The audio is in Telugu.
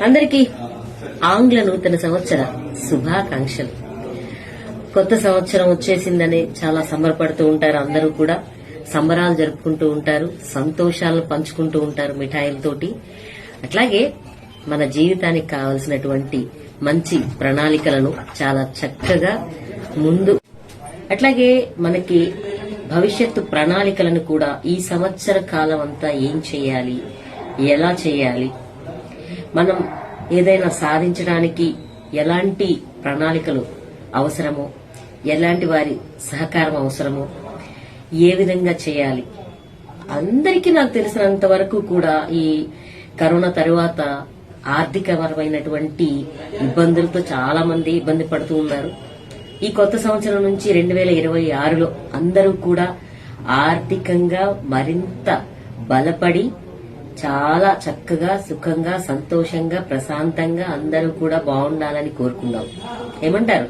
అందరికీ ఆంగ్ల నూతన సంవత్సర శుభాకాంక్షలు. కొత్త సంవత్సరం వచ్చేసిందని చాలా సంబరపడుతూ ఉంటారు. అందరూ కూడా సంబరాలు జరుపుకుంటూ ఉంటారు, సంతోషాలను పంచుకుంటూ ఉంటారు మిఠాయిలతోటి. అట్లాగే మన జీవితానికి కావలసినటువంటి మంచి ప్రణాళికలను చాలా చక్కగా ముందు, అట్లాగే మనకి భవిష్యత్తు ప్రణాళికలను కూడా ఈ సంవత్సర కాలం అంతా ఏం చేయాలి, ఎలా చేయాలి, మనం ఏదైనా సాధించడానికి ఎలాంటి ప్రణాళికలు అవసరమో, ఎలాంటి వారి సహకారం అవసరమో, ఏ విధంగా చేయాలి. అందరికీ నాకు తెలిసినంత వరకు కూడా ఈ కరోనా తరువాత ఆర్థికపరమైనటువంటి ఇబ్బందులతో చాలా మంది ఇబ్బంది పడుతూ ఉన్నారు. ఈ కొత్త సంవత్సరం నుంచి 2026లో అందరూ కూడా ఆర్థికంగా మరింత బలపడి చాలా చక్కగా, సుఖంగా, సంతోషంగా, ప్రశాంతంగా అందరూ కూడా బాగుండాలని కోరుకుందాం. ఏమంటారు?